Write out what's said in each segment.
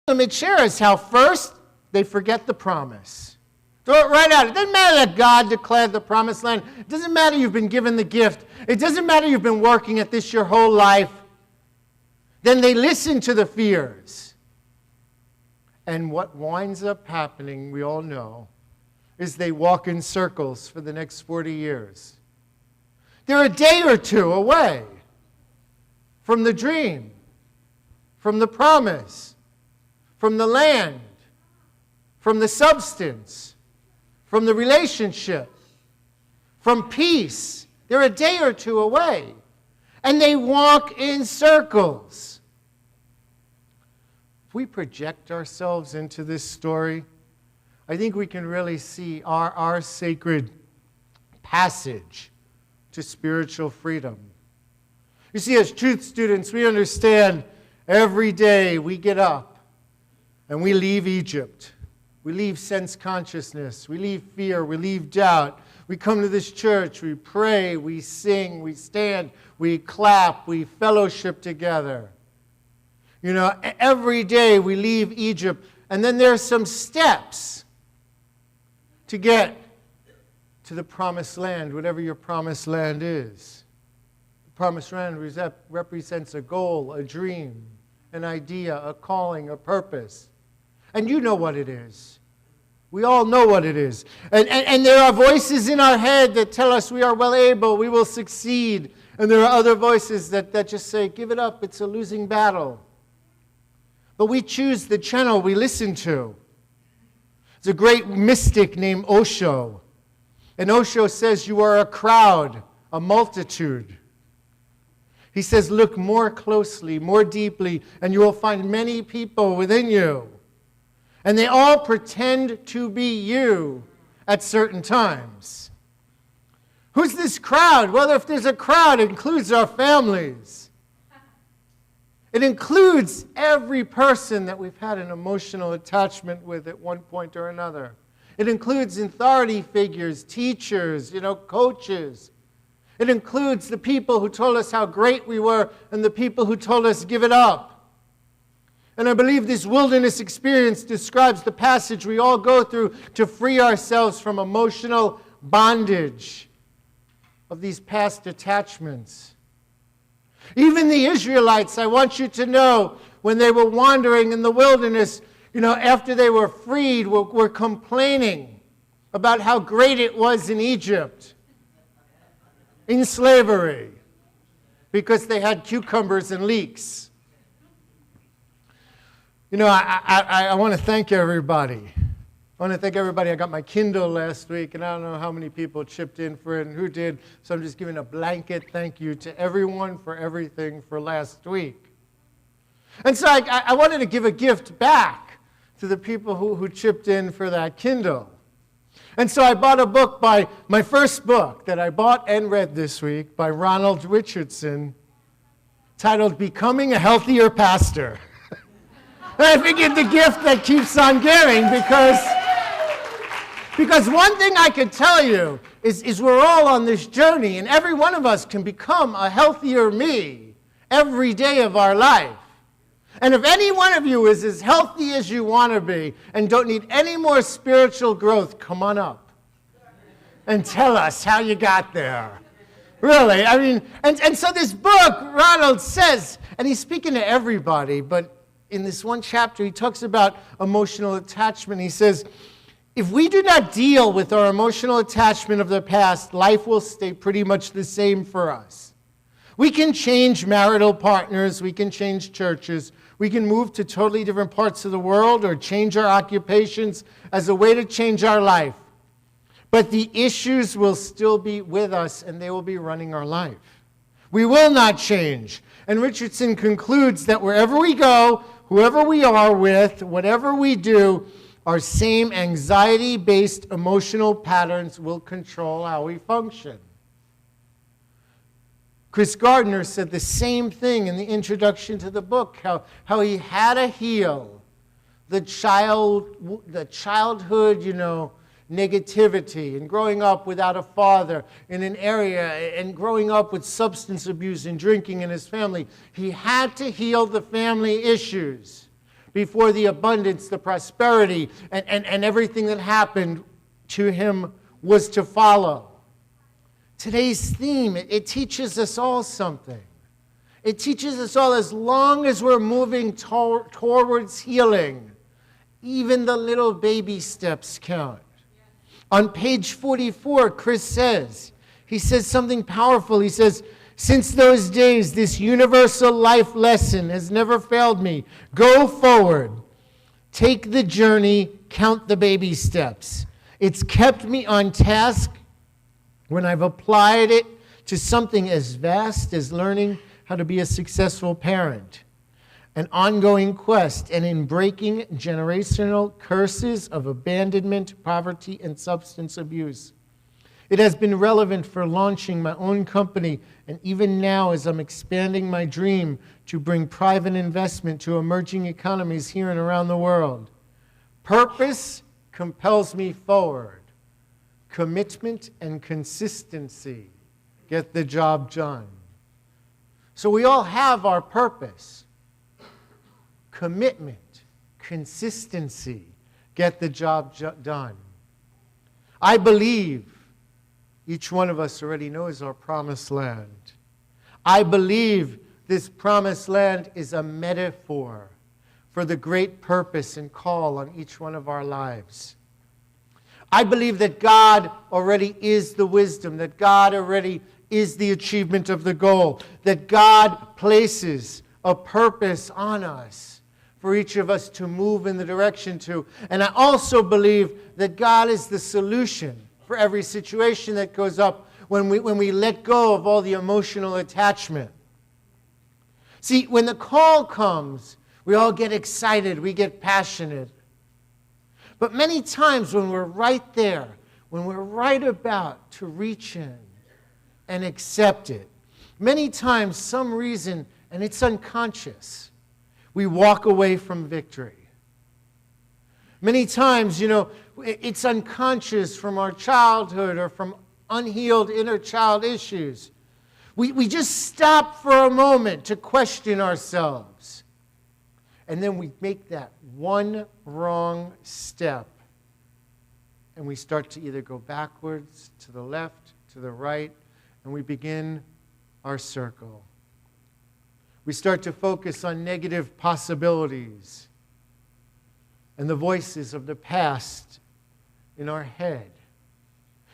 It shares how first they forget the promise. Throw it right out. It doesn't matter that God declared the promised land. It doesn't matter you've been given the gift. It doesn't matter you've been working at this your whole life. Then they listen to the fears. And what winds up happening, we all know, is they walk in circles for the next 40 years. They're a day or two away from the dream, from the promise, from the land, from the substance, from the relationship, from peace. They're a day or two away. And they walk in circles. If we project ourselves into this story, I think we can really see our sacred passage to spiritual freedom. You see, as truth students, we understand every day we get up and we leave Egypt. We leave sense consciousness. We leave fear. We leave doubt. We come to this church. We pray. We sing. We stand. We clap. We fellowship together. You know, every day we leave Egypt. And then there are some steps to get to the promised land, whatever your promised land is. The promised land represents a goal, a dream, an idea, a calling, a purpose. And you know what it is. We all know what it is. And there are voices in our head that tell us we are well able, we will succeed. And there are other voices that just say, give it up, it's a losing battle. But we choose the channel we listen to. There's a great mystic named Osho. And Osho says you are a crowd, a multitude. He says, look more closely, more deeply, and you will find many people within you. And they all pretend to be you at certain times. Who's this crowd? Well, if there's a crowd, it includes our families. It includes every person that we've had an emotional attachment with at one point or another. It includes authority figures, teachers, coaches. It includes the people who told us how great we were and the people who told us give it up. And I believe this wilderness experience describes the passage we all go through to free ourselves from emotional bondage of these past attachments. Even the Israelites, I want you to know, when they were wandering in the wilderness, after they were freed, were complaining about how great it was in Egypt, in slavery, because they had cucumbers and leeks. I want to thank everybody. I got my Kindle last week, and I don't know how many people chipped in for it and who did, so I'm just giving a blanket thank you to everyone for everything for last week. And so I wanted to give a gift back to the people who chipped in for that Kindle. And so I bought a book my first book that I bought and read this week by Ronald Richardson, titled Becoming a Healthier Pastor. And I figured the gift that keeps on giving, because one thing I can tell you is we're all on this journey, and every one of us can become a healthier me every day of our life. And if any one of you is as healthy as you want to be and don't need any more spiritual growth, come on up and tell us how you got there. Really, and so this book, Ronald says, and he's speaking to everybody, but in this one chapter, he talks about emotional attachment. He says, if we do not deal with our emotional attachment of the past, life will stay pretty much the same for us. We can change marital partners. We can change churches. We can move to totally different parts of the world or change our occupations as a way to change our life. But the issues will still be with us, and they will be running our life. We will not change. And Richardson concludes that wherever we go, whoever we are with, whatever we do, our same anxiety-based emotional patterns will control how we function. Chris Gardner said the same thing in the introduction to the book, how he had to heal the childhood, negativity and growing up without a father in an area and growing up with substance abuse and drinking in his family. He had to heal the family issues before the abundance, the prosperity, and everything that happened to him was to follow. Today's theme, it teaches us all something. It teaches us all, as long as we're moving towards healing, even the little baby steps count. On page 44, Chris says, he says something powerful. He says, since those days, this universal life lesson has never failed me. Go forward. Take the journey. Count the baby steps. It's kept me on task when I've applied it to something as vast as learning how to be a successful parent. An ongoing quest, and in breaking generational curses of abandonment, poverty, and substance abuse. It has been relevant for launching my own company, and even now as I'm expanding my dream to bring private investment to emerging economies here and around the world. Purpose compels me forward. Commitment and consistency get the job done. So we all have our purpose. Commitment, consistency get the job done. I believe each one of us already knows our promised land. I believe this promised land is a metaphor for the great purpose and call on each one of our lives. I believe that God already is the wisdom, that God already is the achievement of the goal, that God places a purpose on us for each of us to move in the direction to. And I also believe that God is the solution for every situation that goes up when we let go of all the emotional attachment. See, when the call comes, we all get excited, we get passionate. But many times when we're right there, when we're right about to reach in and accept it, many times, some reason, and it's unconscious, we walk away from victory. Many times, it's unconscious from our childhood or from unhealed inner child issues. We just stop for a moment to question ourselves. And then we make that one wrong step. And we start to either go backwards, to the left, to the right, and we begin our circle. We start to focus on negative possibilities and the voices of the past in our head.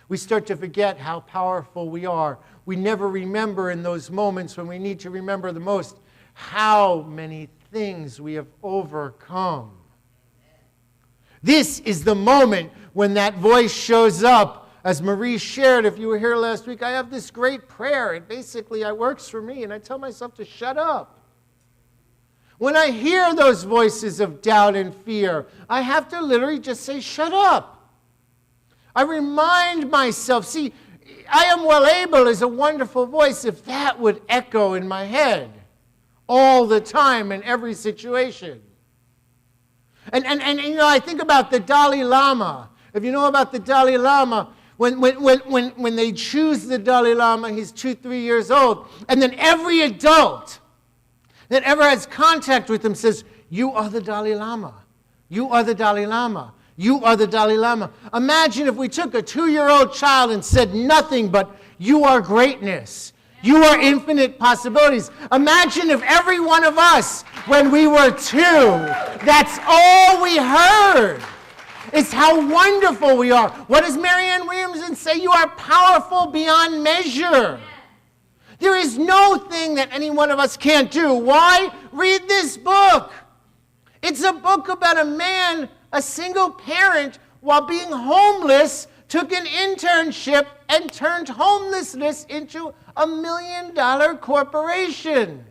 We start to forget how powerful we are. We never remember in those moments when we need to remember the most how many things we have overcome. This is the moment when that voice shows up. As Marie shared, if you were here last week, I have this great prayer. It basically works for me, and I tell myself to shut up. When I hear those voices of doubt and fear, I have to literally just say, shut up. I remind myself, see, I am well able is a wonderful voice if that would echo in my head all the time in every situation. And I think about the Dalai Lama. If you know about the Dalai Lama, when they choose the Dalai Lama, he's 2-3 years old, and then every adult that ever has contact with him says, you are the Dalai Lama. You are the Dalai Lama. You are the Dalai Lama. Imagine if we took a 2-year-old child and said nothing but, you are greatness. You are infinite possibilities. Imagine if every one of us, when we were 2, that's all we heard. It's how wonderful we are. What does Marianne Williamson say? You are powerful beyond measure. There is no thing that any one of us can't do. Why? Read this book. It's a book about a man, a single parent, while being homeless, took an internship and turned homelessness into $1 million corporation.